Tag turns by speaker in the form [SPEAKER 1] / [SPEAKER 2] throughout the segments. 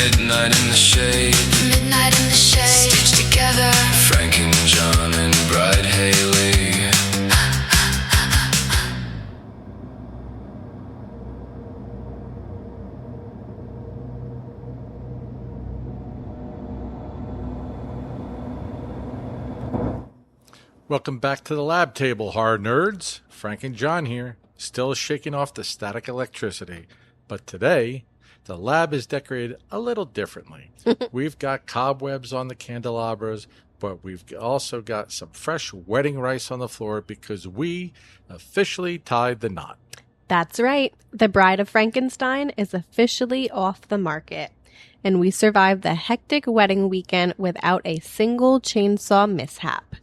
[SPEAKER 1] Midnight in the shade. Midnight in the shade. Stitched together. Franken-John and Bride-Haylee.
[SPEAKER 2] Welcome back to the lab table, horror nerds. Frank and John here, still shaking off the static electricity. But today, the lab is decorated a little differently. We've got cobwebs on the candelabras, but we've also got some fresh wedding rice on the floor because we officially tied the knot.
[SPEAKER 3] That's right. The Bride of Frankenstein is officially off the market. And we survived the hectic wedding weekend without a single chainsaw mishap.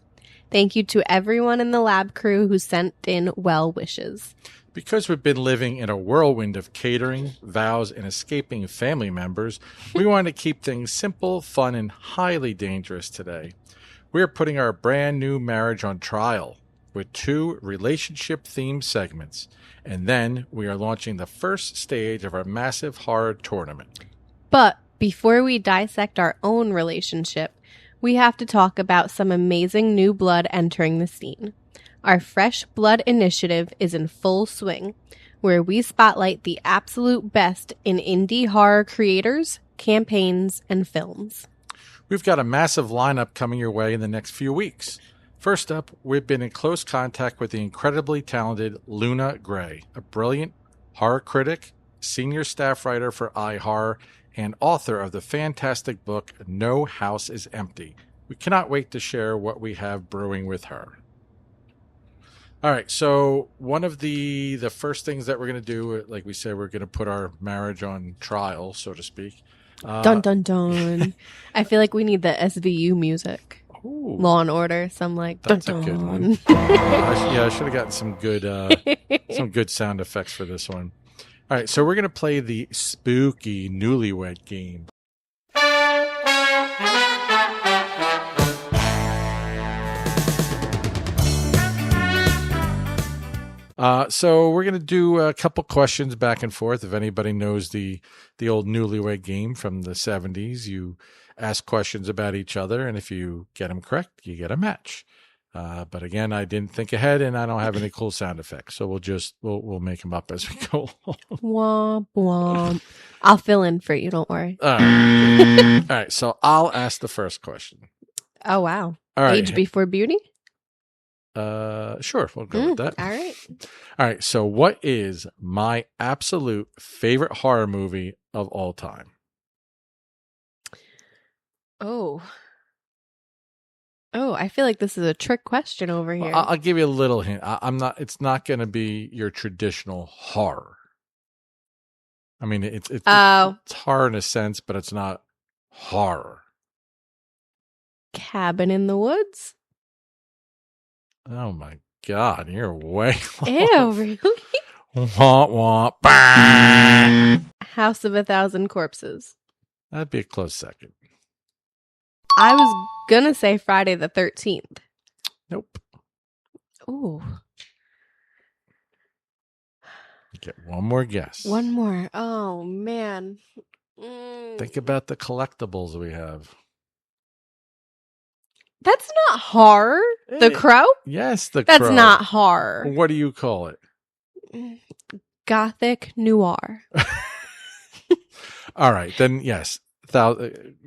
[SPEAKER 3] Thank you to everyone in the lab crew who sent in well wishes.
[SPEAKER 2] Because we've been living in a whirlwind of catering, vows, and escaping family members, we want to keep things simple, fun, and highly dangerous today. We're putting our brand new marriage on trial with 2 relationship-themed segments. And then we are launching the first stage of our massive horror tournament.
[SPEAKER 3] But before we dissect our own relationship, we have to talk about some amazing new blood entering the scene. Our Fresh Blood Initiative is in full swing, where we spotlight the absolute best in indie horror creators, campaigns, and films.
[SPEAKER 2] We've got a massive lineup coming your way in the next few weeks. First up, we've been in close contact with the incredibly talented Luna Gray, a brilliant horror critic, senior staff writer for iHorror, and author of the fantastic book No House is Empty. We cannot wait to share what we have brewing with her. All right, so one of the first things that we're going to do, like we said, we're going to put our marriage on trial, so to speak.
[SPEAKER 3] Dun, dun, dun. I feel like we need the SVU music.
[SPEAKER 2] Ooh,
[SPEAKER 3] Law and Order, some like dun,
[SPEAKER 2] that's a
[SPEAKER 3] dun.
[SPEAKER 2] good one. I should have gotten some good sound effects for this one. All right, so we're going to play the Spooky Newlywed Game. So we're going to do a couple questions back and forth. If anybody knows the old Newlywed Game from the 70s, you ask questions about each other, and if you get them correct, you get a match. But again, I didn't think ahead, and I don't have any cool sound effects, so we'll make them up as we go along.
[SPEAKER 3] Womp womp. I'll fill in for you. Don't worry.
[SPEAKER 2] All right. All right. So I'll ask the first question.
[SPEAKER 3] Oh wow.
[SPEAKER 2] All right.
[SPEAKER 3] Age before beauty.
[SPEAKER 2] Sure. We'll go with that.
[SPEAKER 3] All right.
[SPEAKER 2] All right. So what is my absolute favorite horror movie of all time?
[SPEAKER 3] Oh, I feel like this is a trick question over here.
[SPEAKER 2] I'll give you a little hint. It's not going to be your traditional horror. I mean, it's horror in a sense, but it's not horror.
[SPEAKER 3] Cabin in the Woods?
[SPEAKER 2] Oh my God, you're way
[SPEAKER 3] Ew, really?
[SPEAKER 2] Womp womp. Bah!
[SPEAKER 3] House of a Thousand Corpses.
[SPEAKER 2] That'd be a close second.
[SPEAKER 3] I was gonna say Friday the 13th.
[SPEAKER 2] Nope.
[SPEAKER 3] Ooh.
[SPEAKER 2] Get one more guess.
[SPEAKER 3] One more. Oh, man.
[SPEAKER 2] Think about the collectibles we have.
[SPEAKER 3] That's not horror. The Crow?
[SPEAKER 2] Yes, the
[SPEAKER 3] That's
[SPEAKER 2] Crow.
[SPEAKER 3] That's not horror.
[SPEAKER 2] What do you call it?
[SPEAKER 3] Gothic noir.
[SPEAKER 2] All right, then yes.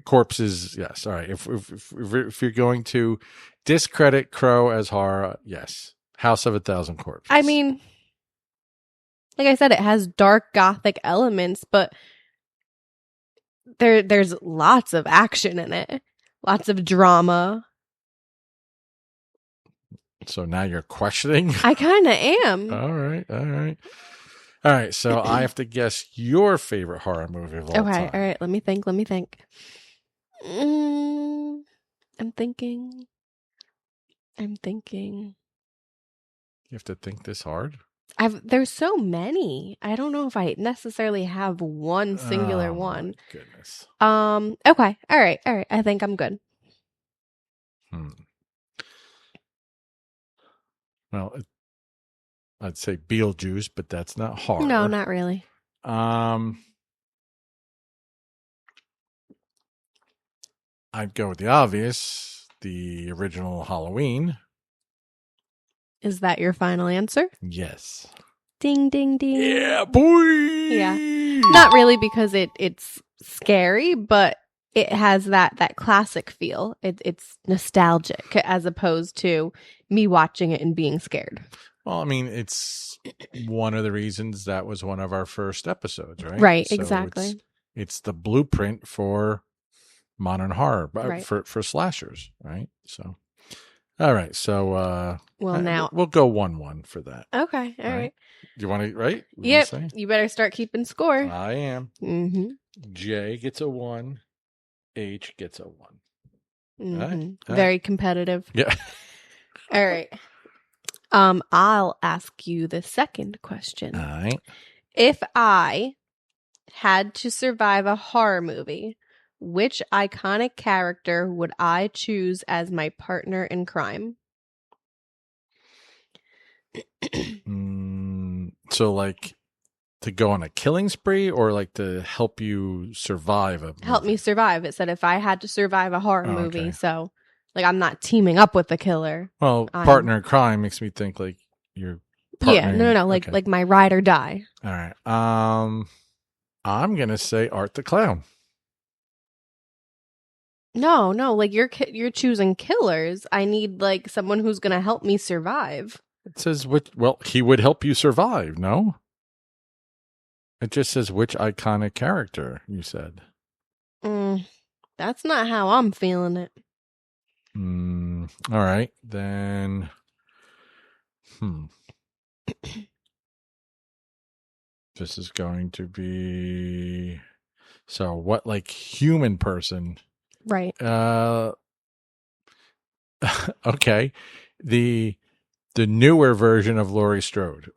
[SPEAKER 2] Corpses, yes. All right. If you're going to discredit Crow as horror, yes. House of a Thousand Corpses.
[SPEAKER 3] I mean, like I said, it has dark Gothic elements, but there's lots of action in it. Lots of drama.
[SPEAKER 2] So now you're questioning?
[SPEAKER 3] I kind of am.
[SPEAKER 2] All right. All right, so I have to guess your favorite horror movie of all time.
[SPEAKER 3] Okay, all right. Let me think. I'm thinking.
[SPEAKER 2] You have to think this hard?
[SPEAKER 3] There's so many. I don't know if I necessarily have one singular one.
[SPEAKER 2] My goodness.
[SPEAKER 3] Okay. All right. I think I'm good.
[SPEAKER 2] Well, I'd say Beetlejuice, but that's not horror.
[SPEAKER 3] No, not really.
[SPEAKER 2] I'd go with the obvious, the original Halloween.
[SPEAKER 3] Is that your final answer?
[SPEAKER 2] Yes.
[SPEAKER 3] Ding, ding, ding.
[SPEAKER 2] Yeah, boy.
[SPEAKER 3] Yeah. Not really because it's scary, but it has that classic feel. It's nostalgic as opposed to me watching it and being scared.
[SPEAKER 2] Well, I mean, it's one of the reasons that was one of our first episodes, right?
[SPEAKER 3] Right,
[SPEAKER 2] So
[SPEAKER 3] exactly.
[SPEAKER 2] It's the blueprint for modern horror,
[SPEAKER 3] Right.
[SPEAKER 2] for slashers, right? So, all right. So,
[SPEAKER 3] Now.
[SPEAKER 2] we'll go 1-1 for that.
[SPEAKER 3] Okay, all right.
[SPEAKER 2] Do you want to, right?
[SPEAKER 3] Yep, you better start keeping score.
[SPEAKER 2] I am.
[SPEAKER 3] Mm-hmm.
[SPEAKER 2] J gets a 1. H gets a 1.
[SPEAKER 3] Mm-hmm.
[SPEAKER 2] All right.
[SPEAKER 3] Very competitive.
[SPEAKER 2] Yeah.
[SPEAKER 3] All right. I'll ask you the second question.
[SPEAKER 2] All right.
[SPEAKER 3] If I had to survive a horror movie, which iconic character would I choose as my partner in crime?
[SPEAKER 2] So, like, to go on a killing spree or like to help you survive a movie?
[SPEAKER 3] Help me survive. It said if I had to survive a horror movie.
[SPEAKER 2] Okay.
[SPEAKER 3] So, like, I'm not teaming up with the killer.
[SPEAKER 2] Well, partner in crime makes me think like you're
[SPEAKER 3] Yeah, no. Like my ride or die.
[SPEAKER 2] All right. I'm going to say Art the Clown.
[SPEAKER 3] No, like you're choosing killers. I need like someone who's going to help me survive.
[SPEAKER 2] It says he would help you survive, no? It just says which iconic character, you said.
[SPEAKER 3] That's not how I'm feeling it.
[SPEAKER 2] All right, then. This is going to be. So what, like, human person?
[SPEAKER 3] Right.
[SPEAKER 2] Okay. The newer version of Laurie Strode.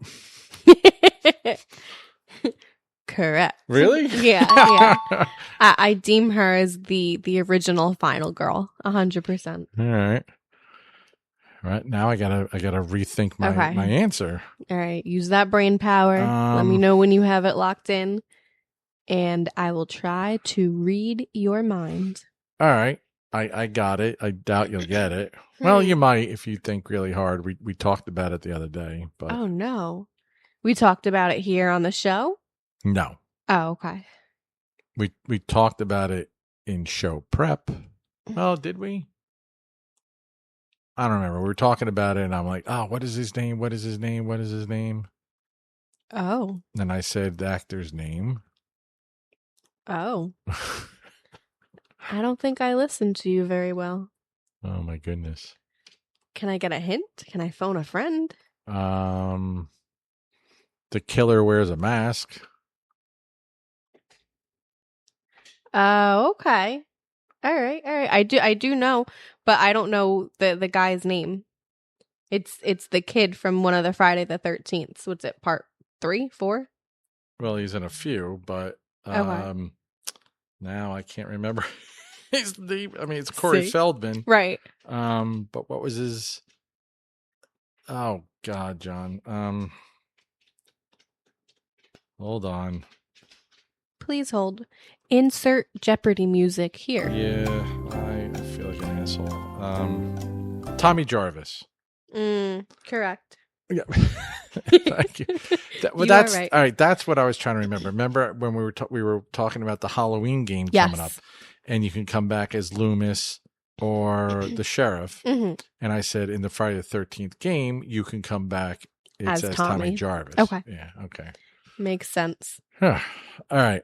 [SPEAKER 3] Correct.
[SPEAKER 2] Really?
[SPEAKER 3] Yeah. I deem her as the original final girl, 100%.
[SPEAKER 2] All right. Now I gotta rethink my answer.
[SPEAKER 3] All right, use that brain power. Let me know when you have it locked in, and I will try to read your mind.
[SPEAKER 2] All right, I got it. I doubt you'll get it. Well, you might if you think really hard. We talked about it the other day, but
[SPEAKER 3] oh no, we talked about it here on the show.
[SPEAKER 2] No.
[SPEAKER 3] Oh, okay.
[SPEAKER 2] We talked about it in show prep. Well, did we? I don't remember. We were talking about it, and I'm like, "Oh, what is his name? What is his name? What is his name?"
[SPEAKER 3] Oh.
[SPEAKER 2] And I said the actor's name.
[SPEAKER 3] Oh. I don't think I listened to you very well.
[SPEAKER 2] Oh my goodness.
[SPEAKER 3] Can I get a hint? Can I phone a friend?
[SPEAKER 2] The killer wears a mask.
[SPEAKER 3] Oh, okay. All right. I do know, but I don't know the guy's name. It's the kid from one of the Friday the 13th. What's it? Part 3, 4?
[SPEAKER 2] Well, he's in a few, but
[SPEAKER 3] Okay.
[SPEAKER 2] now I can't remember his name. I mean, it's Corey Feldman,
[SPEAKER 3] right?
[SPEAKER 2] But what was his? Oh God, John. Hold on.
[SPEAKER 3] Please hold. Insert Jeopardy music here.
[SPEAKER 2] Yeah, I feel like an asshole. Tommy Jarvis.
[SPEAKER 3] Correct.
[SPEAKER 2] Yeah. Thank you. That's
[SPEAKER 3] right.
[SPEAKER 2] all right. That's what I was trying to remember. Remember when we were talking about the Halloween game coming up, and you can come back as Loomis or the sheriff.
[SPEAKER 3] Mm-hmm.
[SPEAKER 2] And I said in the Friday the 13th game, you can come back. It
[SPEAKER 3] as
[SPEAKER 2] says
[SPEAKER 3] Tommy
[SPEAKER 2] Jarvis.
[SPEAKER 3] Okay.
[SPEAKER 2] Yeah. Okay.
[SPEAKER 3] Makes sense.
[SPEAKER 2] All right.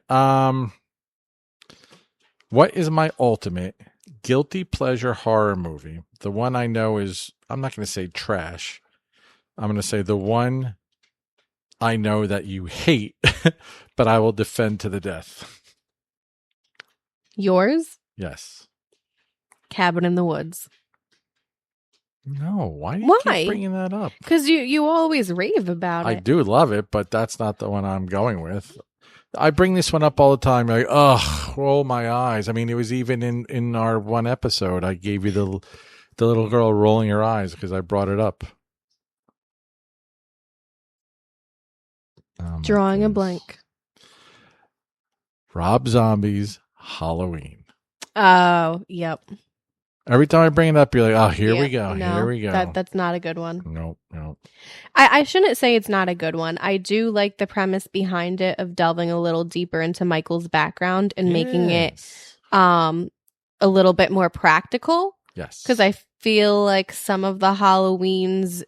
[SPEAKER 2] What is my ultimate guilty pleasure horror movie? The one I know is, I'm not going to say trash. I'm going to say the one I know that you hate, but I will defend to the death.
[SPEAKER 3] Yours?
[SPEAKER 2] Yes.
[SPEAKER 3] Cabin in the Woods.
[SPEAKER 2] No, why do you keep bringing that up?
[SPEAKER 3] Because you always rave about it.
[SPEAKER 2] I do love it, but that's not the one I'm going with. I bring this one up all the time. Like, roll my eyes. I mean, it was even in our one episode. I gave you the little girl rolling her eyes because I brought it up.
[SPEAKER 3] Drawing a blank.
[SPEAKER 2] Rob Zombie's Halloween.
[SPEAKER 3] Oh, yep.
[SPEAKER 2] Every time I bring it up, you're like, oh, here we go.
[SPEAKER 3] No,
[SPEAKER 2] Here we go.
[SPEAKER 3] That's not a good one.
[SPEAKER 2] Nope.
[SPEAKER 3] I shouldn't say it's not a good one. I do like the premise behind it of delving a little deeper into Michael's background and making it a little bit more practical.
[SPEAKER 2] Yes.
[SPEAKER 3] Because I feel like some of the Halloweens,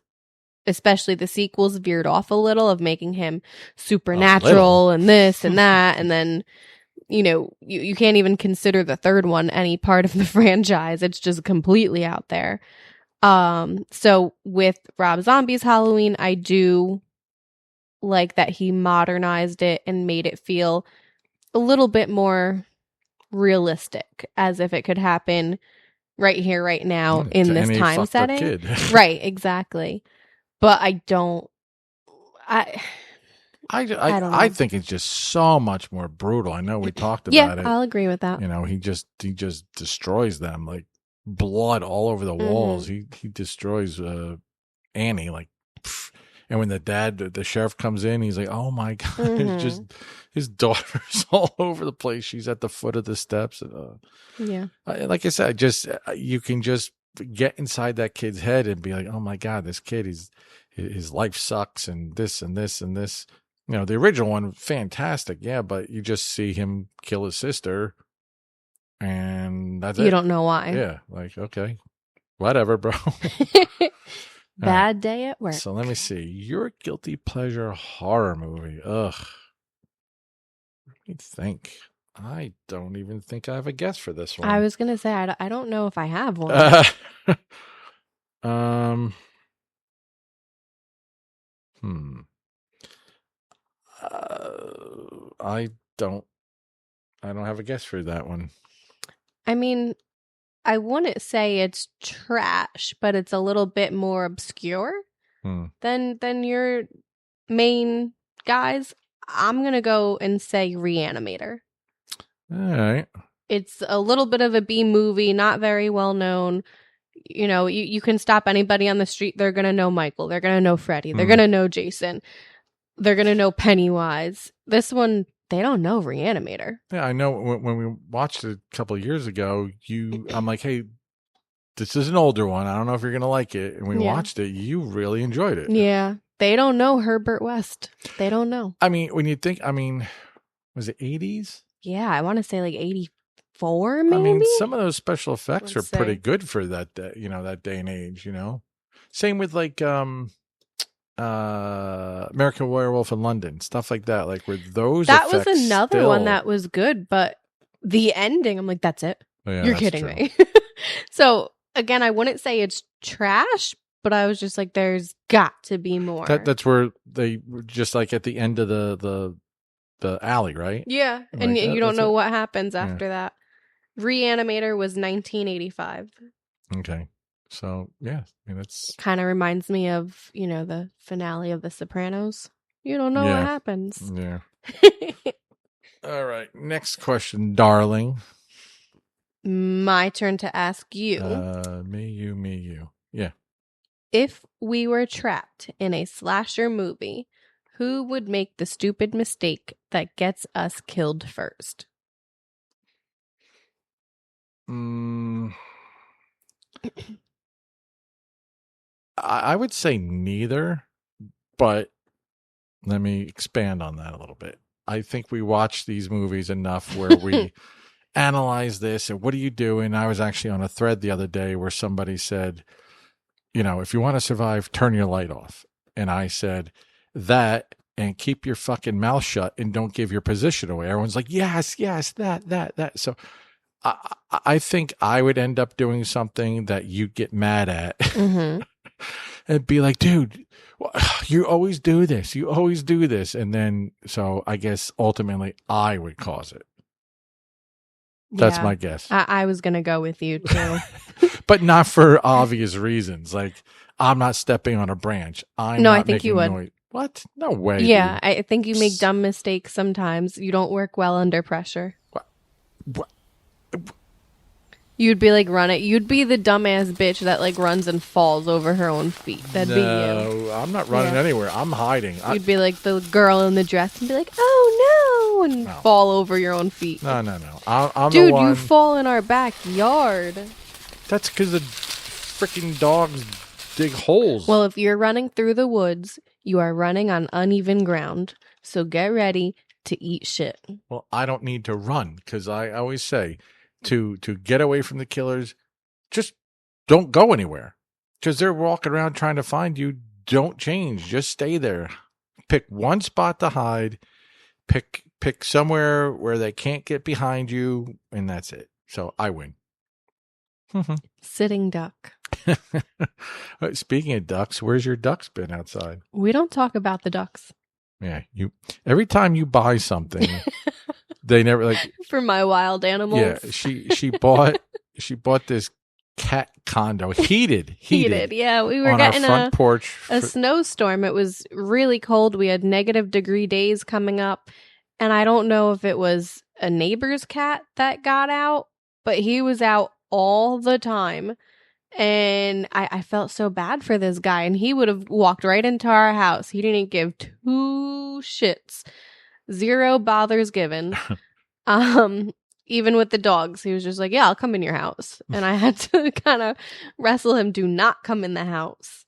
[SPEAKER 3] especially the sequels, veered off a little of making him supernatural and this and that. And then, you can't even consider the third one any part of the franchise. It's just completely out there. So with Rob Zombie's Halloween, I do like that he modernized it and made it feel a little bit more realistic, as if it could happen right here, right now in this time setting. Right, exactly. But I don't
[SPEAKER 2] I think it's just so much more brutal. I know we talked about it.
[SPEAKER 3] Yeah, I'll agree with that.
[SPEAKER 2] He just destroys them, like blood all over the walls. He destroys Annie, like, pff. And when the sheriff comes in, he's like, oh my God, it's just his daughter's all over the place. She's at the foot of the steps. Like I said, you can just get inside that kid's head and be like, oh my God, this kid, his life sucks and this and this and this. The original one, fantastic. Yeah. But you just see him kill his sister and that's it.
[SPEAKER 3] You don't know why.
[SPEAKER 2] Yeah. Like, okay, whatever, bro.
[SPEAKER 3] Bad day at work.
[SPEAKER 2] So let me see. Your guilty pleasure horror movie. Ugh. Let me think. I don't even think I have a guess for this one.
[SPEAKER 3] I was going to say, I don't know if I have one.
[SPEAKER 2] I don't have a guess for that one.
[SPEAKER 3] I mean, I wouldn't say it's trash, but it's a little bit more obscure than your main guys. I'm going to go and say Reanimator.
[SPEAKER 2] All right.
[SPEAKER 3] It's a little bit of a B movie, not very well known. You can stop anybody on the street. They're going to know Michael. They're going to know Freddy. They're going to know Jason. They're going to know Pennywise. This one, they don't know Reanimator.
[SPEAKER 2] Yeah, I know when we watched it a couple of years ago, I'm like, hey, this is an older one. I don't know if you're going to like it. And we watched it. You really enjoyed it.
[SPEAKER 3] Yeah. They don't know Herbert West. They don't know.
[SPEAKER 2] I mean, when you think, was it 80s?
[SPEAKER 3] Yeah, I want to say like 84 maybe?
[SPEAKER 2] I mean, some of those special effects are pretty good for that day, that day and age, Same with like American Werewolf in London, stuff like that. Like where those
[SPEAKER 3] that was another one that was good, but the ending, I'm like, that's it.
[SPEAKER 2] Oh, yeah,
[SPEAKER 3] you're kidding me. So again, I wouldn't say it's trash, but I was just like, there's got to be more.
[SPEAKER 2] That's where they were just like at the end of the alley, right?
[SPEAKER 3] Yeah, and
[SPEAKER 2] like,
[SPEAKER 3] you don't know what happens after that. Reanimator was 1985.
[SPEAKER 2] Okay. So, yeah, that's
[SPEAKER 3] kind of reminds me of, the finale of The Sopranos. You don't know what happens.
[SPEAKER 2] Yeah. All right. Next question, darling.
[SPEAKER 3] My turn to ask you.
[SPEAKER 2] Me, you. Yeah.
[SPEAKER 3] If we were trapped in a slasher movie, who would make the stupid mistake that gets us killed first?
[SPEAKER 2] I would say neither, but let me expand on that a little bit. I think we watch these movies enough where we analyze this and what are you doing? I was actually on a thread the other day where somebody said, if you want to survive, turn your light off. And I said that and keep your fucking mouth shut and don't give your position away. Everyone's like, yes, that. So I think I would end up doing something that you'd get mad at and be like, dude, you always do this. And then, so I guess ultimately I would cause it. That's my guess.
[SPEAKER 3] I was going to go with you too.
[SPEAKER 2] But not for obvious reasons. Like, I'm not stepping on a branch.
[SPEAKER 3] I think you would.
[SPEAKER 2] Noise. What? No way.
[SPEAKER 3] Yeah,
[SPEAKER 2] dude.
[SPEAKER 3] I think you make dumb mistakes sometimes. You don't work well under pressure.
[SPEAKER 2] What?
[SPEAKER 3] You'd be like, run it. You'd be the dumbass bitch that like runs and falls over her own feet. That'd be you.
[SPEAKER 2] No, I'm not running anywhere. I'm hiding.
[SPEAKER 3] You'd be like the girl in the dress and be like, oh go and
[SPEAKER 2] No.
[SPEAKER 3] fall over your own feet.
[SPEAKER 2] No. I'm
[SPEAKER 3] Dude,
[SPEAKER 2] the one.
[SPEAKER 3] you fall in our backyard.
[SPEAKER 2] That's because the freaking dogs dig holes.
[SPEAKER 3] Well, if you're running through the woods, you are running on uneven ground. So get ready to eat shit.
[SPEAKER 2] Well, I don't need to run because I always say to get away from the killers, just don't go anywhere because they're walking around trying to find you. Don't change. Just stay there. Pick one spot to hide. Pick somewhere where they can't get behind you, and that's it. So I win.
[SPEAKER 3] Sitting duck.
[SPEAKER 2] Speaking of ducks, where's your ducks been outside?
[SPEAKER 3] We don't talk about the ducks.
[SPEAKER 2] Yeah, every time you buy something, they never like.
[SPEAKER 3] For my wild animals.
[SPEAKER 2] Yeah, she bought this cat condo, heated.
[SPEAKER 3] Yeah, we were
[SPEAKER 2] on
[SPEAKER 3] getting
[SPEAKER 2] our front porch.
[SPEAKER 3] a snowstorm. It was really cold. We had -degree days coming up, and I don't know if it was a neighbor's cat that got out, but he was out all the time. And I felt so bad for this guy, and he would have walked right into our house. He didn't give 2 shits. 0 bothers given. Even with the dogs, he was just like, yeah, I'll come in your house. And I had to kind of wrestle him, do not come in the house.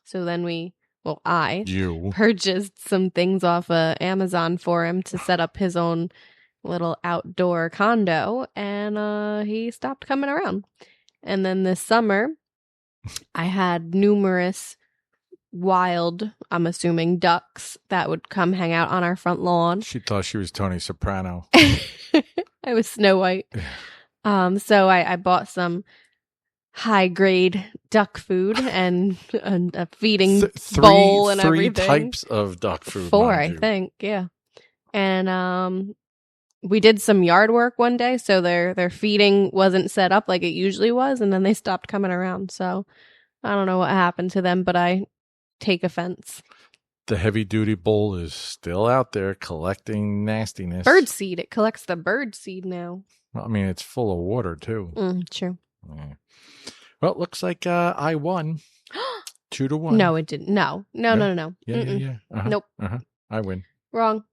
[SPEAKER 3] So then I purchased some things off of Amazon for him to set up his own little outdoor condo, and he stopped coming around. And then this summer, I had numerous wild, I'm assuming, ducks that would come hang out on our front lawn.
[SPEAKER 2] She thought she was Tony Soprano.
[SPEAKER 3] I was Snow White. So I bought some high-grade duck food and a feeding bowl and everything.
[SPEAKER 2] 3 types of duck food.
[SPEAKER 3] 4, I think, yeah. And we did some yard work one day, so their feeding wasn't set up like it usually was, and then they stopped coming around. So I don't know what happened to them, but I take offense.
[SPEAKER 2] The heavy-duty bowl is still out there collecting nastiness.
[SPEAKER 3] Bird seed. It collects the bird seed now.
[SPEAKER 2] Well, I mean, it's full of water, too.
[SPEAKER 3] True.
[SPEAKER 2] Yeah. Well, it looks like I won. 2-1.
[SPEAKER 3] No, it didn't. No.
[SPEAKER 2] Yeah. Uh-huh.
[SPEAKER 3] Nope.
[SPEAKER 2] I win.
[SPEAKER 3] Wrong.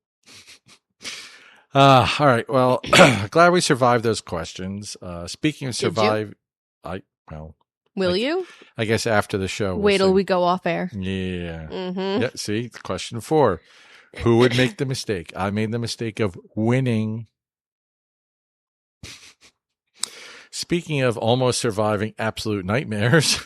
[SPEAKER 2] All right. Well, glad we survived those questions. Speaking of survive,
[SPEAKER 3] Will you?
[SPEAKER 2] I guess after the show.
[SPEAKER 3] Wait till we go off air.
[SPEAKER 2] Yeah.
[SPEAKER 3] Mm-hmm.
[SPEAKER 2] Yeah. See, question 4. Who would make the mistake? I made the mistake of winning. Speaking of almost surviving absolute nightmares,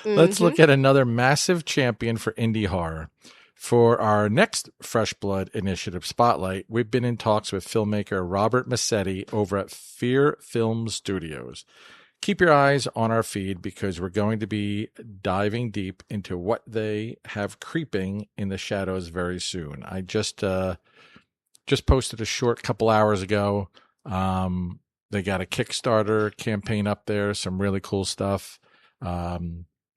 [SPEAKER 2] let's look at another massive champion for indie horror. For our next Fresh Blood Initiative Spotlight, we've been in talks with filmmaker Robert Massetti over at Fear Film Studios. Keep your eyes on our feed because we're going to be diving deep into what they have creeping in the shadows very soon. I just posted a short couple hours ago. They got a Kickstarter campaign up there, some really cool stuff. I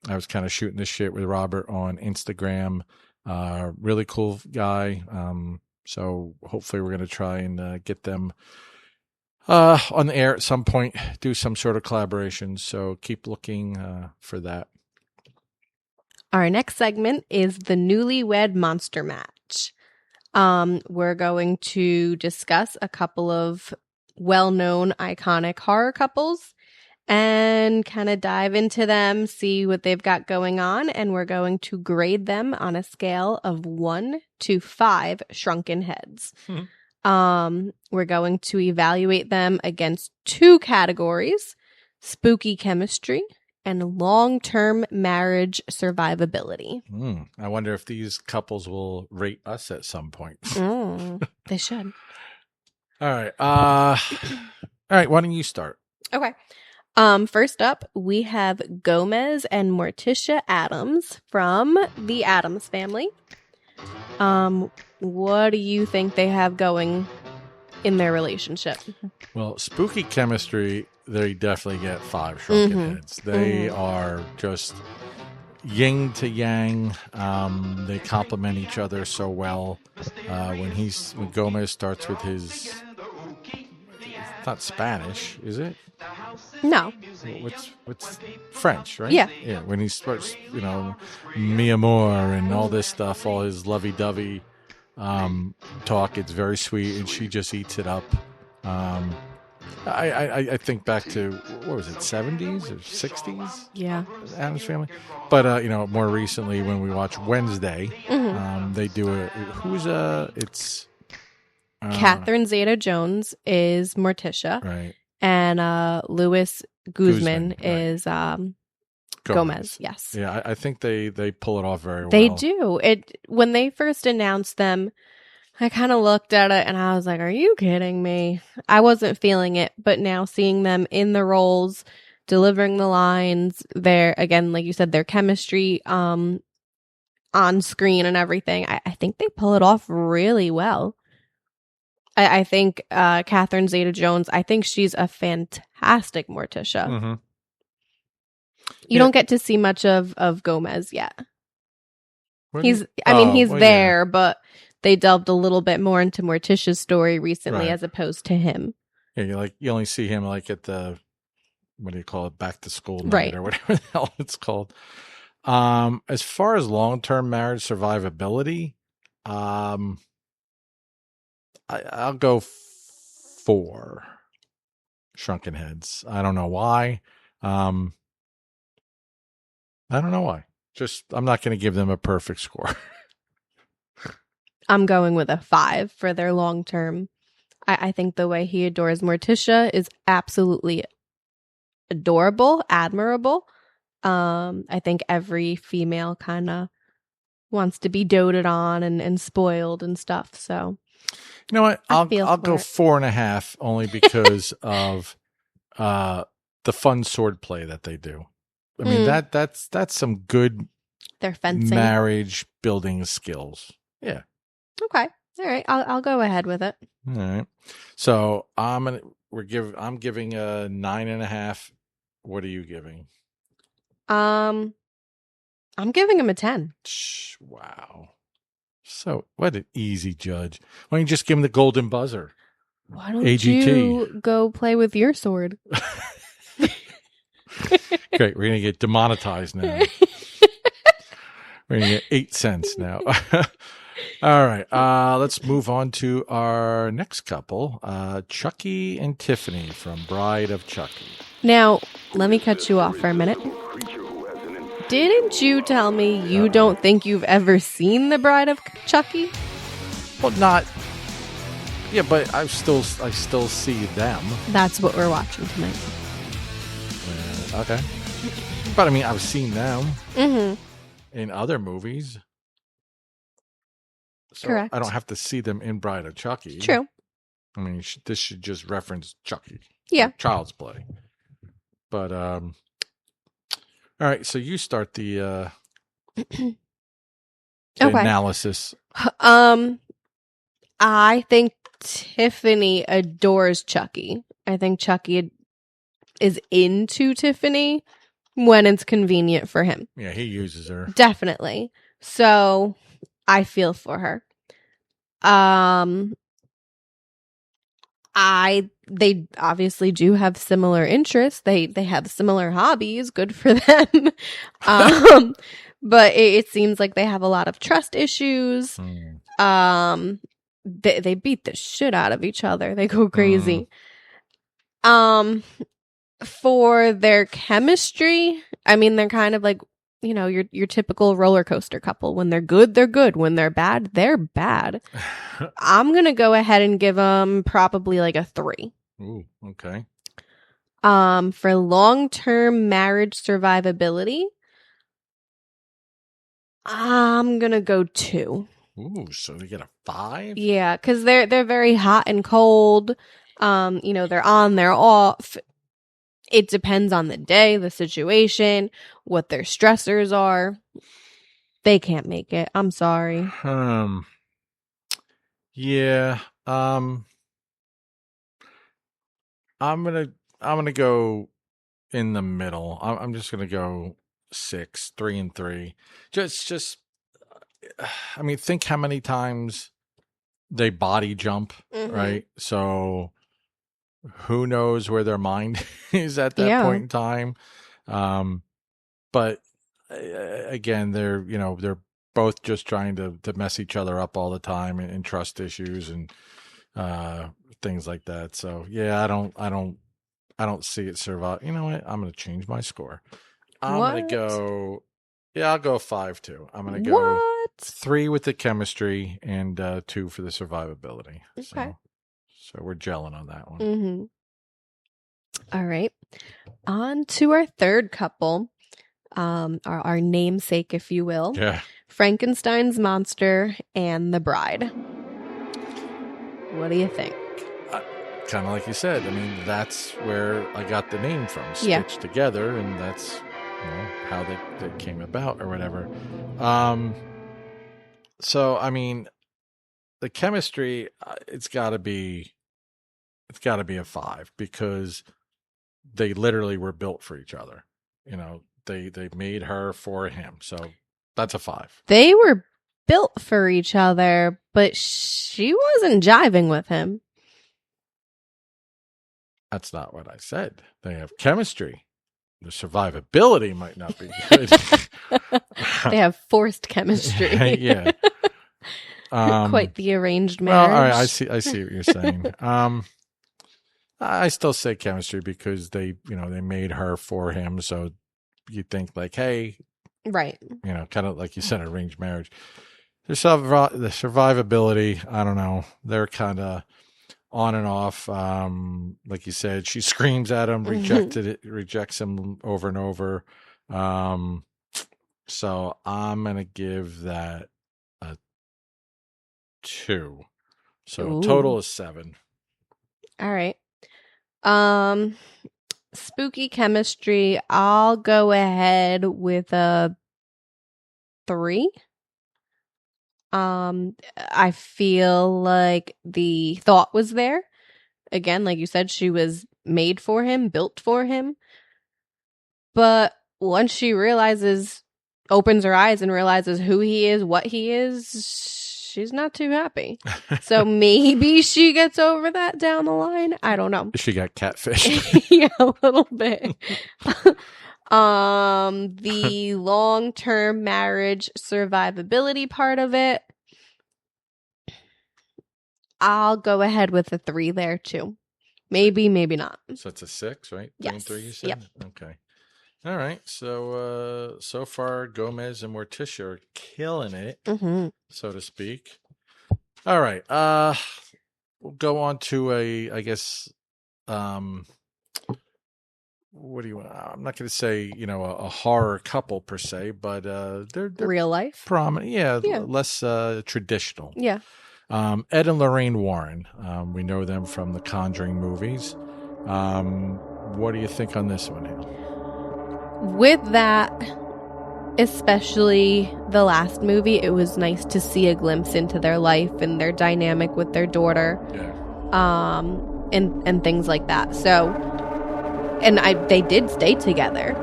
[SPEAKER 2] was kind of shooting this shit with Robert on Instagram. Really cool guy. So hopefully we're going to try and get them on the air at some point, do some sort of collaboration. So keep looking for that.
[SPEAKER 3] Our next segment is the Newlywed Monster Match. We're going to discuss a couple of well-known iconic horror couples and kind of dive into them, see what they've got going on, and we're going to grade them on a scale of 1 to 5 shrunken heads. We're going to evaluate them against 2 categories: spooky chemistry and long-term marriage survivability.
[SPEAKER 2] I wonder if these couples will rate us at some point.
[SPEAKER 3] They should.
[SPEAKER 2] All right. All right. Why don't you start?
[SPEAKER 3] Okay. First up, we have Gomez and Morticia Addams from the Addams family. What do you think they have going in their relationship?
[SPEAKER 2] Well, spooky chemistry, they definitely get 5 shrunken heads. They are just yin to yang. They complement each other so well. When Gomez starts with his, it's not Spanish, is it?
[SPEAKER 3] No.
[SPEAKER 2] What's French, right?
[SPEAKER 3] Yeah.
[SPEAKER 2] Yeah. When he starts, mi amor and all this stuff, all his lovey-dovey talk. It's very sweet, and she just eats it up. I think back to, what was it, 70s or 60s?
[SPEAKER 3] Yeah.
[SPEAKER 2] Addams Family. But, more recently when we watch Wednesday, they do it's...
[SPEAKER 3] Catherine Zeta-Jones is Morticia.
[SPEAKER 2] Right.
[SPEAKER 3] And Louis Guzman
[SPEAKER 2] right.
[SPEAKER 3] is Gomez. Yes.
[SPEAKER 2] Yeah, I think they pull it off very well.
[SPEAKER 3] They do. When they first announced them, I kind of looked at it and I was like, are you kidding me? I wasn't feeling it. But now seeing them in the roles, delivering the lines, again, like you said, their chemistry on screen and everything, I think they pull it off really well. I think Catherine Zeta-Jones, I think she's a fantastic Morticia.
[SPEAKER 2] Mm-hmm.
[SPEAKER 3] You don't get to see much of Gomez yet. He's
[SPEAKER 2] well,
[SPEAKER 3] there,
[SPEAKER 2] yeah.
[SPEAKER 3] but they delved a little bit more into Morticia's story recently
[SPEAKER 2] Right.
[SPEAKER 3] as opposed to him.
[SPEAKER 2] Yeah, you only see him like at the, what do you call it, back to school night,
[SPEAKER 3] Right.
[SPEAKER 2] or whatever the hell it's called. As far as long-term marriage survivability, I'll go 4 Shrunken Heads. I don't know why. Just, I'm not going to give them a perfect score.
[SPEAKER 3] I'm going with a 5 for their long term. I think the way he adores Morticia is absolutely adorable, admirable. I think every female kind of wants to be doted on and spoiled and stuff. So,
[SPEAKER 2] You know what? I'll go 4.5 only because of the fun sword play that they do. I mean, that's some good
[SPEAKER 3] they're fencing
[SPEAKER 2] marriage building skills. Yeah.
[SPEAKER 3] Okay. All right. I'll go ahead with it.
[SPEAKER 2] All right. So I'm giving a 9.5. What are you giving?
[SPEAKER 3] I'm giving him a 10.
[SPEAKER 2] Wow. So what an easy judge. Why don't you just give him the golden buzzer?
[SPEAKER 3] Why don't
[SPEAKER 2] AGT.
[SPEAKER 3] you go play with your sword?
[SPEAKER 2] Great. We're going to get demonetized now. We're going to get 8 cents now. All right. Let's move on to our next couple, Chucky and Tiffany from Bride of Chucky.
[SPEAKER 3] Now, let me cut you off for a minute. Didn't you tell me you don't think you've ever seen The Bride of Chucky?
[SPEAKER 2] Well, not. Yeah, but I still see them.
[SPEAKER 3] That's what we're watching tonight.
[SPEAKER 2] Okay. But I mean, I've seen them in other movies. So
[SPEAKER 3] Correct.
[SPEAKER 2] I don't have to see them in Bride of Chucky.
[SPEAKER 3] True.
[SPEAKER 2] I mean, this should just reference Chucky.
[SPEAKER 3] Yeah.
[SPEAKER 2] Child's Play. But, all right. So you start the analysis.
[SPEAKER 3] I think Tiffany adores Chucky. I think Chucky is into Tiffany when it's convenient for him.
[SPEAKER 2] Yeah, he uses her.
[SPEAKER 3] Definitely. So I feel for her. They obviously do have similar interests. They have similar hobbies. Good for them. But it seems like they have a lot of trust issues. They beat the shit out of each other. They go crazy. For their chemistry, I mean, they're kind of like, you know, your typical roller coaster couple. When they're good, they're good. When they're bad, they're bad. I'm going to go ahead and give them probably like a 3.
[SPEAKER 2] Ooh, okay.
[SPEAKER 3] For long-term marriage survivability, I'm going to go 2.
[SPEAKER 2] Ooh, so they get a 5?
[SPEAKER 3] Yeah, because they're very hot and cold. You know, they're on, they're off. It depends on the day, the situation, what their stressors are. They can't make it. I'm sorry.
[SPEAKER 2] Yeah. I'm gonna go in the middle. I'm just gonna go 6, 3 and 3. Just. I mean, think how many times they body jump, right? So who knows where their mind is at that point in time. But again, they're both just trying to mess each other up all the time and trust issues and things like that. So yeah, I don't see it survive. You know what? I'm gonna change my score. I'll go 5-2. I'm gonna go 3 with the chemistry and 2 for the survivability.
[SPEAKER 3] Okay.
[SPEAKER 2] So we're gelling on that one.
[SPEAKER 3] Mm-hmm. All right. On to our third couple. Our namesake, if you will.
[SPEAKER 2] Yeah.
[SPEAKER 3] Frankenstein's monster and the bride. What do you think?
[SPEAKER 2] Kind of like you said. I mean, that's where I got the name from, stitched together, and that's how they came about or whatever. So I mean, the chemistry, it's got to be a 5 because they literally were built for each other. They made her for him, so that's a 5.
[SPEAKER 3] They were built for each other, but she wasn't jiving with him.
[SPEAKER 2] That's not what I said. They have chemistry. The survivability might not be good.
[SPEAKER 3] They have forced chemistry.
[SPEAKER 2] Yeah.
[SPEAKER 3] Quite the arranged marriage.
[SPEAKER 2] Well, all right, I see what you're saying. I still say chemistry because they made her for him, so you think like, hey,
[SPEAKER 3] right?
[SPEAKER 2] Kind of like you said, arranged marriage. The survivability, I don't know. They're kind of on and off. Like you said, she screams at him, rejects him over and over. So I'm gonna give that a 2. So total is 7.
[SPEAKER 3] All right. Spooky chemistry, I'll go ahead with a 3. I feel like the thought was there. Again, like you said, she was made for him, built for him. But once she opens her eyes and realizes who he is, what he is, she's not too happy. So maybe she gets over that down the line. I don't know.
[SPEAKER 2] She got catfished.
[SPEAKER 3] Yeah, a little bit. The long-term marriage survivability part of it, I'll go ahead with a 3 there too. Maybe not.
[SPEAKER 2] So it's a 6, right?
[SPEAKER 3] Yes.
[SPEAKER 2] 3 you said?
[SPEAKER 3] Yep.
[SPEAKER 2] Okay. All right. So so far Gomez and Morticia are killing it, so to speak. All right. We'll go on to what do you want? I'm not going to say, a horror couple per se, but they're
[SPEAKER 3] real life
[SPEAKER 2] prominent. Yeah. Less traditional.
[SPEAKER 3] Yeah.
[SPEAKER 2] Ed and Lorraine Warren. We know them from the Conjuring movies. What do you think on this one, Hale?
[SPEAKER 3] With that, especially the last movie, it was nice to see a glimpse into their life and their dynamic with their daughter.
[SPEAKER 2] Yeah.
[SPEAKER 3] And things like that. So, and they did stay together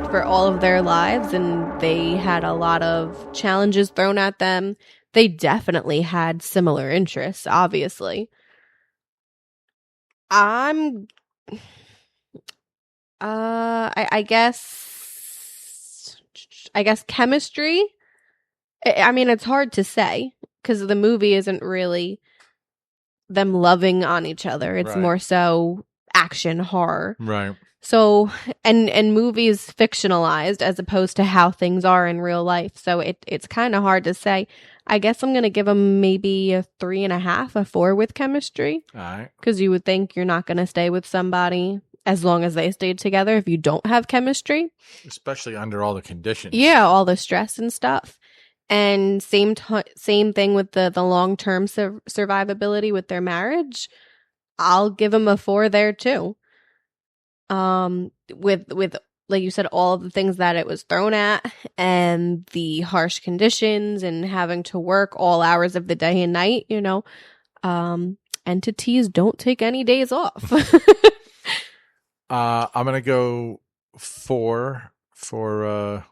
[SPEAKER 3] for all of their lives, and they had a lot of challenges thrown at them. They definitely had similar interests, obviously. I guess chemistry. I mean, it's hard to say because the movie isn't really them loving on each other. It's more so action horror.
[SPEAKER 2] Right.
[SPEAKER 3] So, and movies fictionalized as opposed to how things are in real life. So it's kind of hard to say. I guess I'm going to give them maybe a 3.5, a 4 with chemistry.
[SPEAKER 2] All right.
[SPEAKER 3] Because you would think you're not going to stay with somebody as long as they stayed together if you don't have chemistry.
[SPEAKER 2] Especially under all the conditions.
[SPEAKER 3] Yeah, all the stress and stuff. And same thing with the long-term survivability with their marriage. I'll give them a 4 there too. With like you said, all of the things that it was thrown at and the harsh conditions and having to work all hours of the day and night, entities don't take any days off.
[SPEAKER 2] I'm going to go 4 for,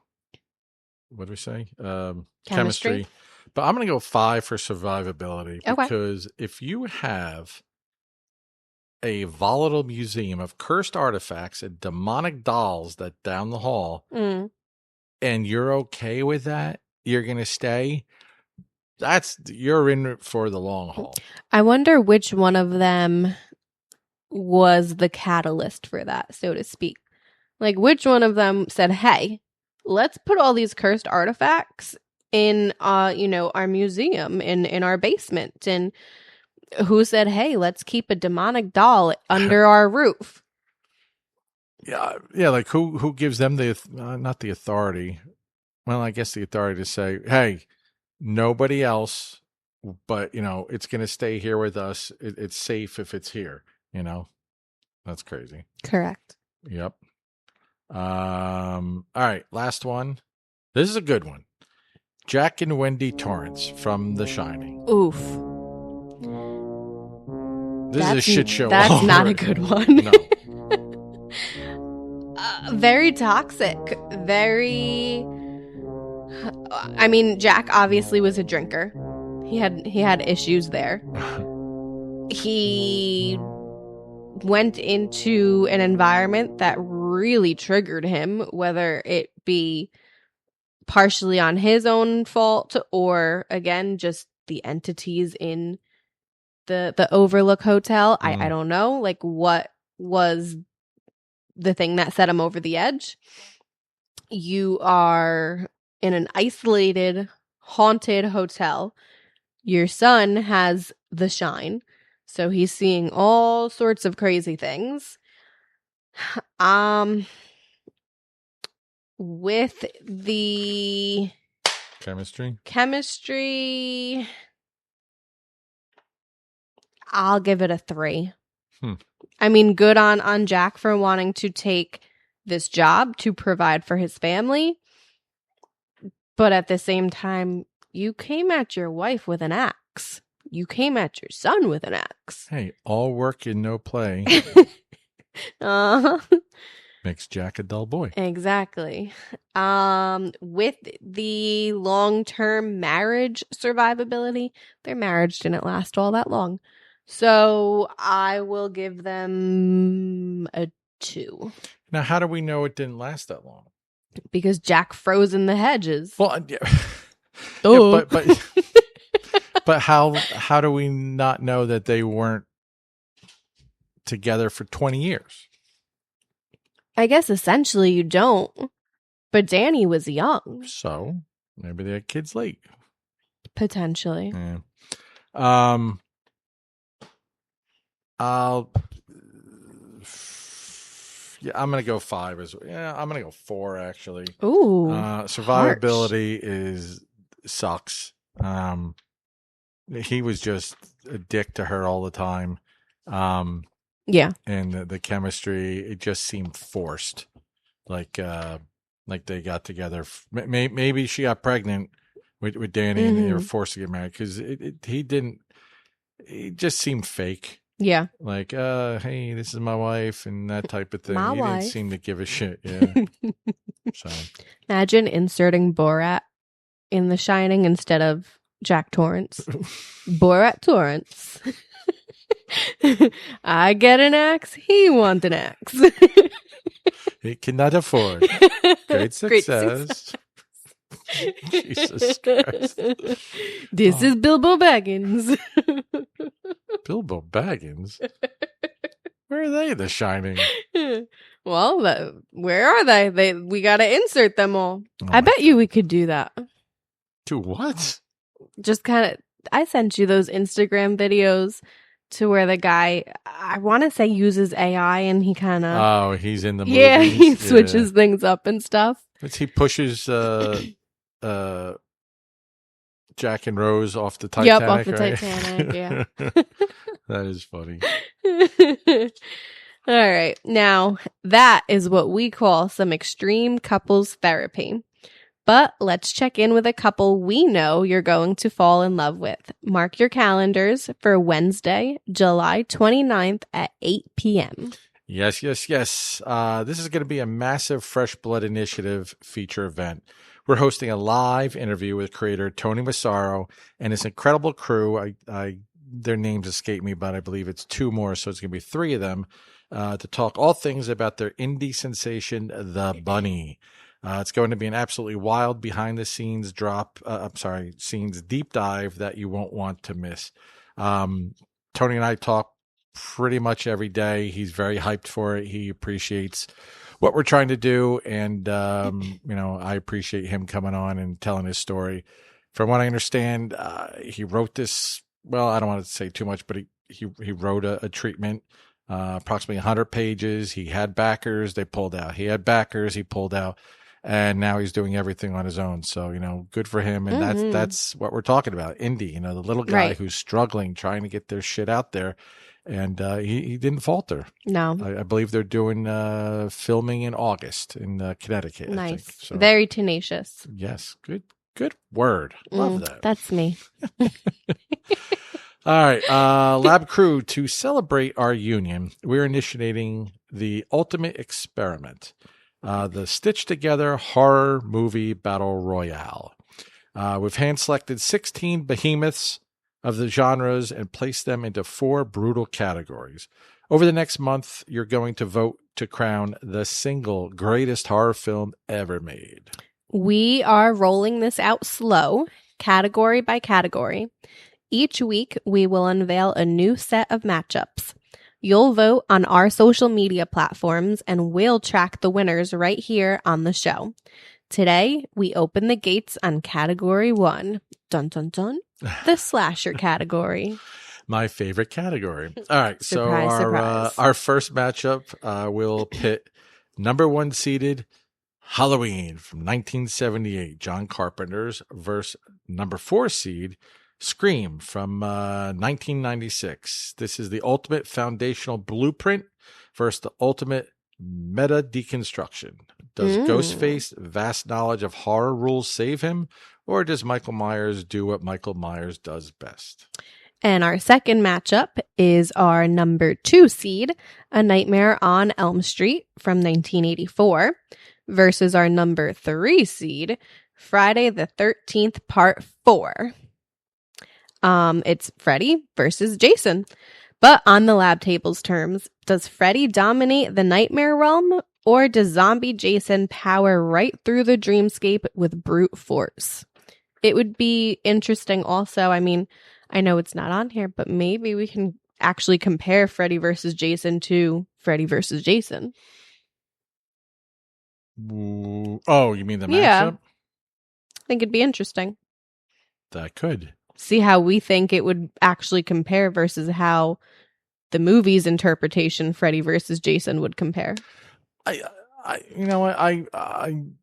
[SPEAKER 2] what do we say? Chemistry. But I'm going to go 5 for survivability.
[SPEAKER 3] Okay.
[SPEAKER 2] Because if you have a volatile museum of cursed artifacts and demonic dolls that down the hall, and you're okay with that, you're going to stay, you're in for the long haul.
[SPEAKER 3] I wonder which one of them was the catalyst for that, so to speak. Like, which one of them said, hey, let's put all these cursed artifacts in, our museum, in our basement. And who said, hey, let's keep a demonic doll under our roof?
[SPEAKER 2] Yeah. Like who gives them not the authority. Well, I guess the authority to say, hey, nobody else, but it's going to stay here with us. It's safe if it's here. That's crazy.
[SPEAKER 3] Correct.
[SPEAKER 2] Yep. All right, last one. This is a good one. Jack and Wendy Torrance from The Shining.
[SPEAKER 3] Oof.
[SPEAKER 2] This is a shit show.
[SPEAKER 3] That's not a good one.
[SPEAKER 2] No.
[SPEAKER 3] Very toxic. Very. I mean, Jack obviously was a drinker. He had issues there. He went into an environment that really triggered him, whether it be partially on his own fault or, again, just the entities in the Overlook Hotel. I don't know, like, what was the thing that set him over the edge. You are in an isolated, haunted hotel. Your son has the shine, so he's seeing all sorts of crazy things. With the chemistry, I'll give it a 3. I mean, good on Jack for wanting to take this job to provide for his family. But at the same time, you came at your wife with an axe. You came at your son with an axe.
[SPEAKER 2] Hey, all work and no play makes Jack a dull boy.
[SPEAKER 3] Exactly. With the long-term marriage survivability, their marriage didn't last all that long. So I will give them a 2.
[SPEAKER 2] Now, how do we know it didn't last that long?
[SPEAKER 3] Because Jack froze in the hedges.
[SPEAKER 2] Well, yeah.
[SPEAKER 3] Oh.
[SPEAKER 2] Yeah, but how do we not know that they weren't together for 20 years?
[SPEAKER 3] I guess essentially you don't. But Danny was young.
[SPEAKER 2] So maybe they had kids late.
[SPEAKER 3] Potentially.
[SPEAKER 2] Yeah. I'm gonna go 5 as well. Yeah, I'm gonna go 4 actually.
[SPEAKER 3] Ooh.
[SPEAKER 2] Survivability sucks. He was just a dick to her all the time.
[SPEAKER 3] Yeah.
[SPEAKER 2] And the chemistry, it just seemed forced. Like they got together. Maybe she got pregnant with Danny and they were forced to get married because he just seemed fake.
[SPEAKER 3] Yeah.
[SPEAKER 2] Like, hey, this is my wife and that type of thing.
[SPEAKER 3] My
[SPEAKER 2] He
[SPEAKER 3] wife.
[SPEAKER 2] didn't seem to give a shit. Yeah. So
[SPEAKER 3] Imagine inserting Borat in The Shining instead of Jack Torrance. Borat Torrance. I get an axe. He wants an axe.
[SPEAKER 2] he cannot afford. Great success. Jesus Christ.
[SPEAKER 3] This is Bilbo Baggins.
[SPEAKER 2] Bilbo Baggins? Where are they, The Shining?
[SPEAKER 3] Well, where are they? We got to insert them all. I bet you we could do that.
[SPEAKER 2] Do what?
[SPEAKER 3] Just kind of, I sent you those Instagram videos to where the guy, I want to say, uses AI and he kind of...
[SPEAKER 2] Oh, he's in the movies?
[SPEAKER 3] Yeah, he switches things up and stuff.
[SPEAKER 2] He pushes Jack and Rose off the Titanic.
[SPEAKER 3] Yep, off the
[SPEAKER 2] right?
[SPEAKER 3] Titanic, yeah.
[SPEAKER 2] That is funny.
[SPEAKER 3] All right. Now, that is what we call some extreme couples therapy. But let's check in with a couple we know you're going to fall in love with. Mark your calendars for Wednesday, July 29th at 8 p.m.
[SPEAKER 2] Yes. This is going to be a massive Fresh Blood Initiative feature event. We're hosting a live interview with creator Tony Massaro and his incredible crew. Their names escape me, but I believe it's 2 more, so it's going to be 3 of them to talk all things about their indie sensation, The Bunny. It's going to be an absolutely wild behind the scenes scenes deep dive that you won't want to miss. Tony and I talk pretty much every day. He's very hyped for it. He appreciates what we're trying to do. And, I appreciate him coming on and telling his story. From what I understand, he wrote this. Well, I don't want to say too much, but he wrote a treatment, approximately 100 pages. He had backers. They pulled out. He had backers. He pulled out. And now he's doing everything on his own. So, good for him. And that's what we're talking about. Indy, the little guy who's struggling, trying to get their shit out there. And he didn't falter.
[SPEAKER 3] No.
[SPEAKER 2] I believe they're doing filming in August in Connecticut.
[SPEAKER 3] Nice.
[SPEAKER 2] I think. So,
[SPEAKER 3] very tenacious.
[SPEAKER 2] yes. Good word. Love that.
[SPEAKER 3] That's me.
[SPEAKER 2] All right. Lab crew, to celebrate our union, we're initiating the ultimate experiment. The stitched together horror movie battle royale. We've hand selected 16 behemoths of the genres and placed them into 4 brutal categories. Over the next month, you're going to vote to crown the single greatest horror film ever made.
[SPEAKER 3] We are rolling this out slow, category by category. Each week, we will unveil a new set of matchups. You'll vote on our social media platforms, and we'll track the winners right here on the show. Today, we open the gates on category 1. Dun, dun, dun. The slasher category.
[SPEAKER 2] My favorite category. All right.
[SPEAKER 3] Surprise, surprise.
[SPEAKER 2] Our first matchup will pit number 1 seeded Halloween from 1978, John Carpenter's, versus number 4 seed Scream from 1996. This is the ultimate foundational blueprint versus the ultimate meta deconstruction. Does Ghostface's vast knowledge of horror rules save him, or does Michael Myers do what Michael Myers does best?
[SPEAKER 3] And our second matchup is our number 2 seed, A Nightmare on Elm Street from 1984, versus our number 3 seed, Friday the 13th Part 4. It's Freddy versus Jason. But on the lab table's terms, does Freddy dominate the nightmare realm, or does zombie Jason power right through the dreamscape with brute force? It would be interesting also. I mean, I know it's not on here, but maybe we can actually compare Freddy versus Jason to Freddy versus Jason.
[SPEAKER 2] Oh, you mean the matchup?
[SPEAKER 3] Yeah. I think it'd be interesting.
[SPEAKER 2] That could.
[SPEAKER 3] See how we think it would actually compare versus how the movie's interpretation Freddy versus Jason would compare.
[SPEAKER 2] You know what? I'm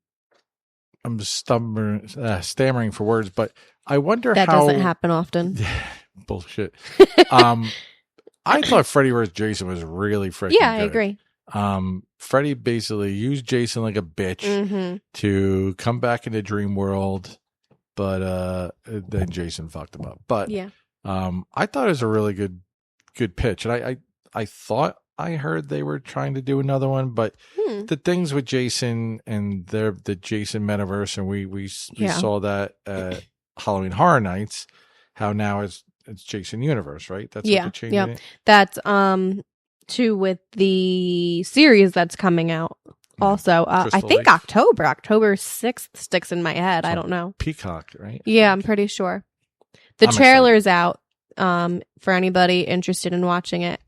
[SPEAKER 2] stammering for words, but I wonder
[SPEAKER 3] that
[SPEAKER 2] how
[SPEAKER 3] doesn't happen often.
[SPEAKER 2] Bullshit. I thought Freddy vs. Jason was really freaking good.
[SPEAKER 3] I agree.
[SPEAKER 2] Freddy basically used Jason like a bitch to come back into Dream World, but then Jason fucked him up. But
[SPEAKER 3] yeah,
[SPEAKER 2] I thought it was a really good pitch, and I thought I heard they were trying to do another one, but the things with Jason and the Jason metaverse, and we saw that at Halloween Horror Nights, how now it's Jason Universe, right? That's what they're changing it.
[SPEAKER 3] That's too with the series that's coming out. Also, I think October 6th sticks in my head. I don't know.
[SPEAKER 2] Peacock, right?
[SPEAKER 3] Yeah, I'm pretty sure. The trailer's out. For anybody interested in watching it.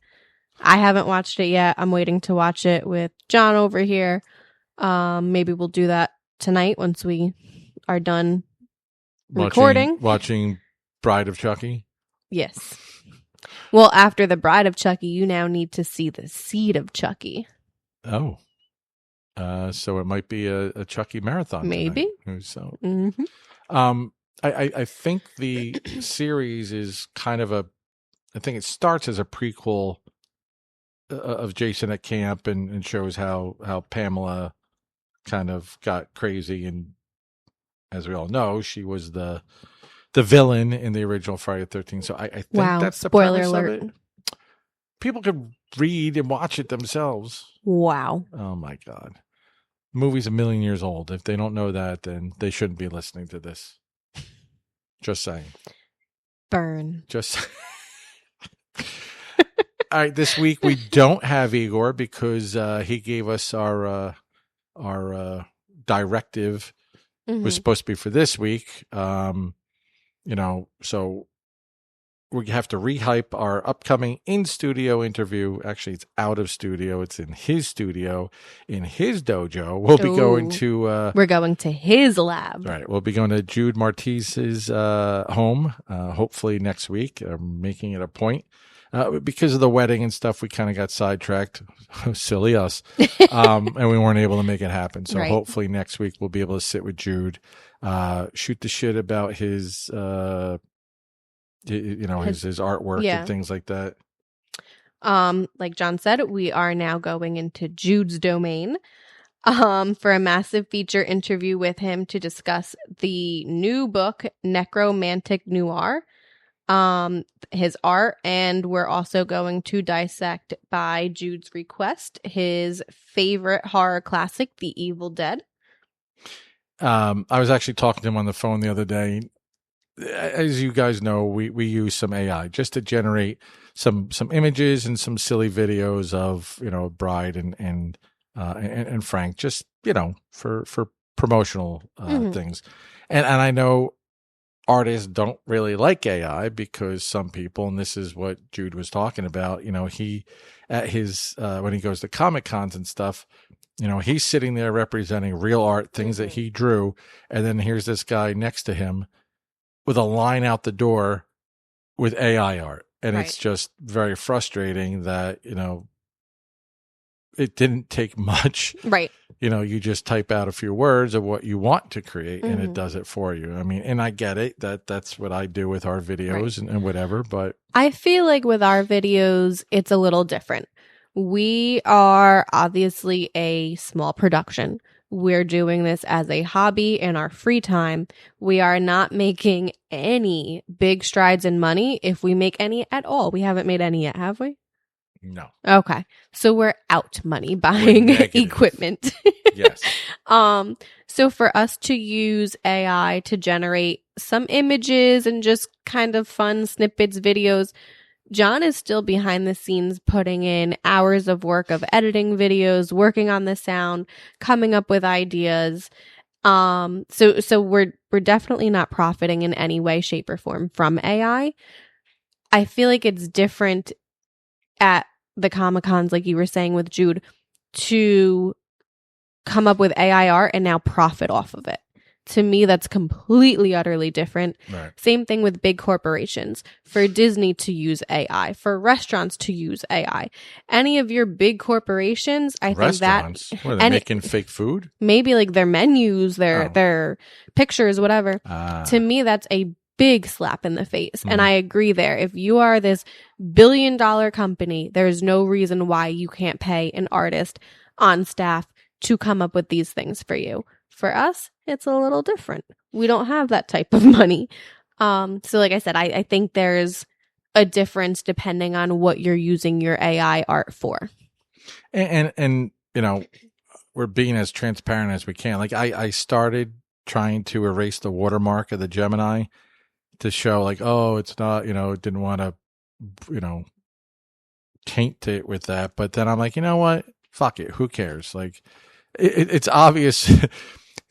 [SPEAKER 3] I haven't watched it yet. I'm waiting to watch it with John over here. Maybe we'll do that tonight once we are done recording.
[SPEAKER 2] Watching Bride of Chucky?
[SPEAKER 3] Yes. Well, after the Bride of Chucky, you now need to see the Seed of Chucky.
[SPEAKER 2] Oh. So it might be a Chucky marathon.
[SPEAKER 3] Maybe.
[SPEAKER 2] Tonight. So, I think the series is kind of I think it starts as a prequel of Jason at camp and shows how Pamela kind of got crazy, and as we all know, she was the villain in the original Friday the 13th. So I think that's the
[SPEAKER 3] spoiler
[SPEAKER 2] premise
[SPEAKER 3] alert.
[SPEAKER 2] of it. People could read and watch it themselves.
[SPEAKER 3] Wow.
[SPEAKER 2] Oh my God. The movie's 1,000,000 years old. If they don't know that, then they shouldn't be listening to this. Just saying.
[SPEAKER 3] Burn.
[SPEAKER 2] All right, this week we don't have Igor because he gave us our directive was supposed to be for this week. So we have to rehype our upcoming in-studio interview. Actually, it's out of studio. It's in his studio, in his dojo. We'll be going to...
[SPEAKER 3] we're going to his lab.
[SPEAKER 2] Right. We'll be going to Jude Martiz's home, hopefully next week. I'm making it a point. Because of the wedding and stuff, we kind of got sidetracked. Silly us. And we weren't able to make it happen. So hopefully next week we'll be able to sit with Jude, shoot the shit about his... his artwork and things like that.
[SPEAKER 3] Like John said, we are now going into Jude's domain for a massive feature interview with him to discuss the new book, Necromantic Noir, his art, and we're also going to dissect, by Jude's request, his favorite horror classic, The Evil Dead.
[SPEAKER 2] I was actually talking to him on the phone the other day. As you guys know, we use some AI just to generate some images and some silly videos of Bride and Frank, just for promotional things. And I know artists don't really like AI because some people, and this is what Jude was talking about, he at his when he goes to Comic Cons and stuff, he's sitting there representing real art, things that he drew, and then here's this guy next to him with a line out the door with AI art. And it's just very frustrating that, it didn't take much. Right. You just type out a few words of what you want to create and it does it for you. I mean, and I get it. That's what I do with our videos and whatever, but
[SPEAKER 3] I feel like with our videos, it's a little different. We are obviously a small production. We're doing this as a hobby in our free time. We are not making any big strides in money, if we make any at all. We haven't made any yet, have we?
[SPEAKER 2] No.
[SPEAKER 3] Okay. So we're out money buying equipment.
[SPEAKER 2] Yes.
[SPEAKER 3] So for us to use AI to generate some images and just kind of fun snippets, videos, John is still behind the scenes putting in hours of work of editing videos, working on the sound, coming up with ideas. So we're definitely not profiting in any way, shape, or form from AI. I feel like it's different at the Comic-Cons, like you were saying with Jude, to come up with AI art and now profit off of it. To me, that's completely, utterly different.
[SPEAKER 2] Right.
[SPEAKER 3] Same thing with big corporations. For Disney to use AI, for restaurants to use AI. Any of your big corporations, I think that...
[SPEAKER 2] What, are they making fake food?
[SPEAKER 3] Maybe like their menus, their pictures, whatever. To me, that's a big slap in the face. And I agree there. If you are this billion-dollar company, there's no reason why you can't pay an artist on staff to come up with these things for you. For us, it's a little different. We don't have that type of money. So like I said, I think there's a difference depending on what you're using your AI art for.
[SPEAKER 2] And we're being as transparent as we can. Like I started trying to erase the watermark of the Gemini to show like, oh, it's not, didn't want to, taint it with that. But then I'm like, you know what? Fuck it. Who cares? Like it's obvious.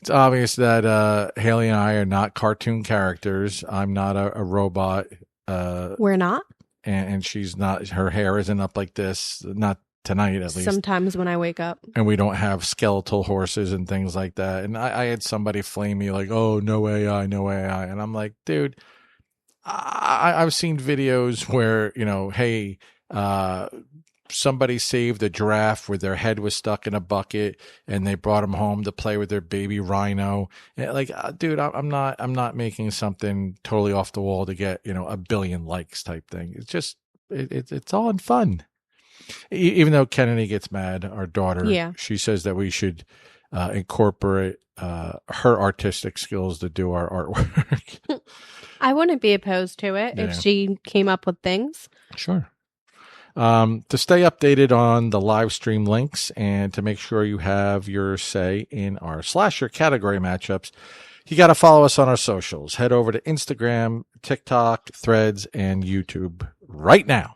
[SPEAKER 2] It's obvious that Haley and I are not cartoon characters. I'm not a robot.
[SPEAKER 3] We're not.
[SPEAKER 2] And she's not. Her hair isn't up like this. Not tonight, at least.
[SPEAKER 3] Sometimes when I wake up.
[SPEAKER 2] And we don't have skeletal horses and things like that. And I had somebody flame me like, "Oh, no AI, no AI," and I'm like, dude, I've seen videos where hey. Somebody saved a giraffe where their head was stuck in a bucket and they brought him home to play with their baby rhino. And like, dude, I'm not making something totally off the wall to get, 1 billion likes type thing. It's just, it's all in fun. Even though Kennedy gets mad, our daughter, she says that we should incorporate her artistic skills to do our artwork.
[SPEAKER 3] I wouldn't be opposed to it if she came up with things.
[SPEAKER 2] Sure. To stay updated on the live stream links and to make sure you have your say in our slasher category matchups, you got to follow us on our socials. Head over to Instagram, TikTok, Threads, and YouTube right now.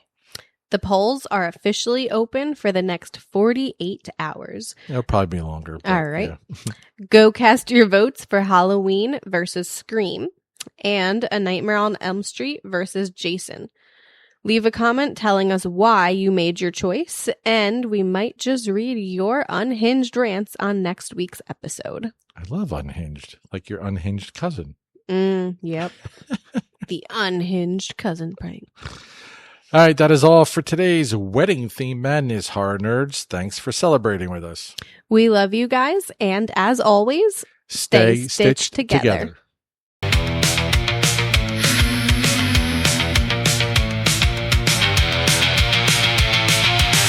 [SPEAKER 3] The polls are officially open for the next 48 hours.
[SPEAKER 2] It'll probably be longer. But,
[SPEAKER 3] All right.
[SPEAKER 2] yeah.
[SPEAKER 3] Go cast your votes for Halloween versus Scream and A Nightmare on Elm Street versus Jason. Leave a comment telling us why you made your choice, and we might just read your unhinged rants on next week's episode.
[SPEAKER 2] I love Unhinged, like your unhinged cousin.
[SPEAKER 3] Yep. The unhinged cousin prank.
[SPEAKER 2] All right, that is all for today's Wedding Theme Madness, horror nerds. Thanks for celebrating with us.
[SPEAKER 3] We love you guys, and as always, stay stitched together.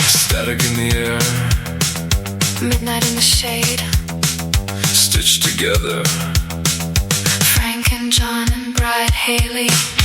[SPEAKER 1] Static in the air, midnight in the shade, stitched together. Franken-John and Bride-Haylee.